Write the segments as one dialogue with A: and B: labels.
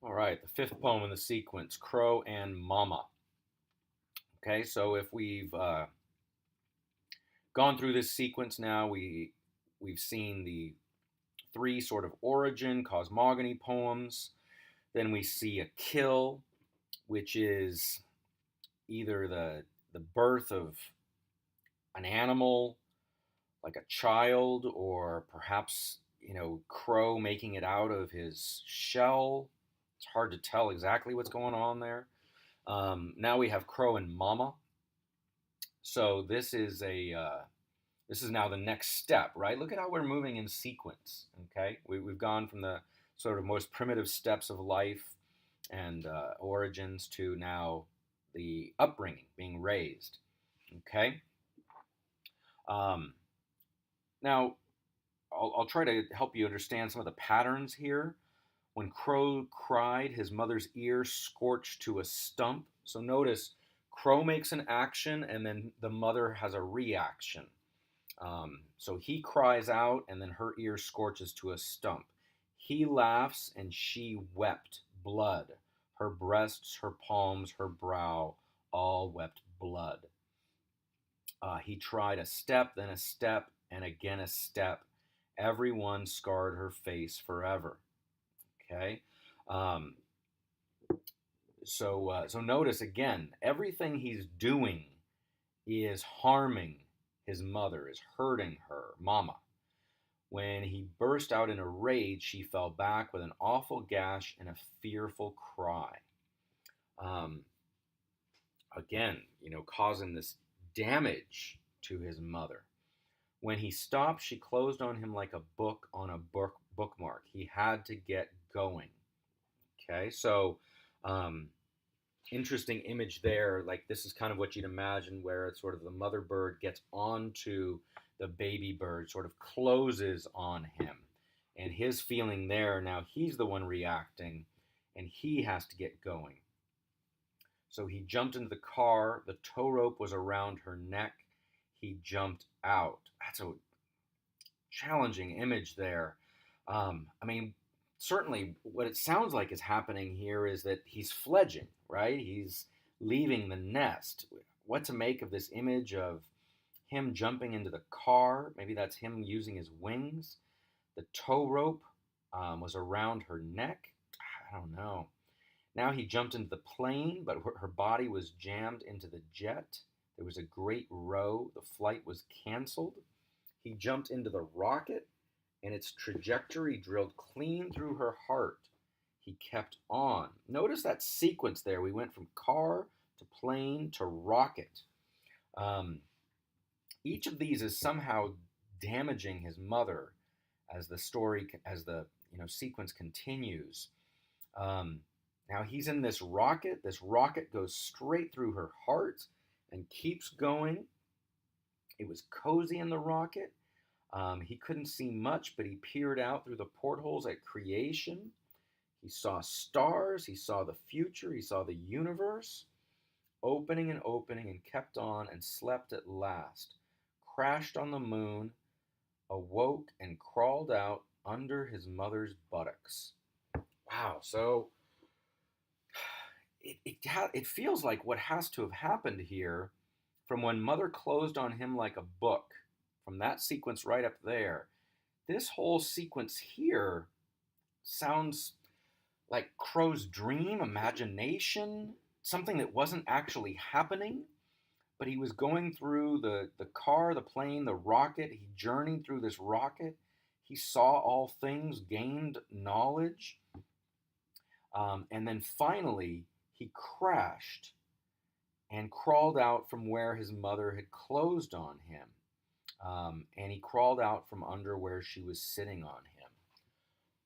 A: All right, the fifth poem in the sequence, Crow and Mama. Okay, so if we've gone through this sequence now, we've seen the three sort of origin cosmogony poems. Then we see a kill, which is either the birth of an animal like a child, or perhaps Crow making it out of his shell. It's hard to tell exactly what's going on there. Now we have Crow and Mama. So this is now the next step, right? Look at how we're moving in sequence. Okay, we've gone from the sort of most primitive steps of life and origins to now the upbringing, being raised. Okay. Um, Now I'll try to help you understand some of the patterns here. When Crow cried, his mother's ear scorched to a stump. So notice Crow makes an action and then the mother has a reaction. So he cries out and then her ear scorches to a stump. He laughs and she wept blood. Her breasts, her palms, her brow all wept blood. He tried a step, then a step, and again a step. Every one scarred her face forever. Okay. Um, so notice again, everything he's doing is harming his mother, is hurting her, Mama. When he burst out in a rage, she fell back with an awful gash and a fearful cry. Um, Again, causing this damage to his mother. When he stopped, she closed on him like a book on a bookmark. He had to get going. Okay, so um, interesting image there. Like this is kind of what you'd imagine, where it's sort of the mother bird gets onto the baby bird, sort of closes on him, and his feeling there. Now he's the one reacting, and he has to get going. So he jumped into the car. The tow rope was around her neck. He jumped out. That's a challenging image there. I mean, certainly what it sounds like is happening here is that he's fledging, right? He's leaving the nest. What to make of this image of him jumping into the car? Maybe that's him using his wings. The tow rope was around her neck. I don't know. Now he jumped into the plane, but her body was jammed into the jet. There was a great row. The flight was canceled. He jumped into the rocket, and its trajectory drilled clean through her heart. He kept on. Notice that sequence there. We went from car to plane to rocket. Um, each of these is somehow damaging his mother as the story, as the sequence continues. Um, Now he's in this rocket. This rocket goes straight through her heart and keeps going. It was cozy in the rocket. He couldn't see much, but he peered out through the portholes at creation. He saw stars. He saw the future. He saw the universe opening and kept on and slept at last. Crashed on the moon, awoke and crawled out under his mother's buttocks. Wow. So it feels like what has to have happened here from when mother closed on him like a book, from that sequence right up there. This whole sequence here sounds like Crow's dream, imagination, something that wasn't actually happening, but he was going through the car, the plane, the rocket. He journeyed through this rocket. He saw all things, gained knowledge, and then finally he crashed and crawled out from where his mother had closed on him. And he crawled out from under where she was sitting on him.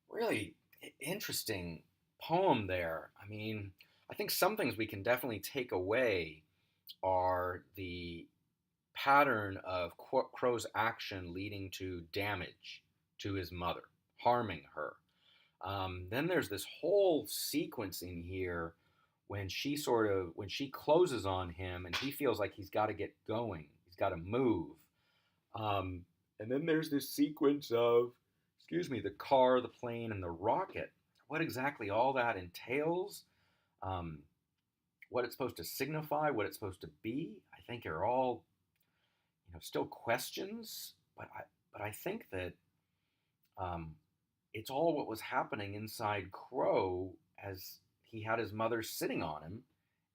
A: Really interesting poem there. I mean, I think some things we can definitely take away are the pattern of Crow's action leading to damage to his mother, harming her. Then there's this whole sequence in here when she closes on him and he feels like he's got to get going, he's got to move. And then there's this sequence of, excuse me, the car, the plane, and the rocket. what exactly all that entails, um, what it's supposed to signify, what it's supposed to be, I think are all, still questions. But I think that um, it's all what was happening inside Crow as he had his mother sitting on him,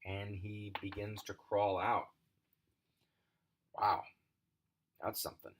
A: and he begins to crawl out. Wow, that's something.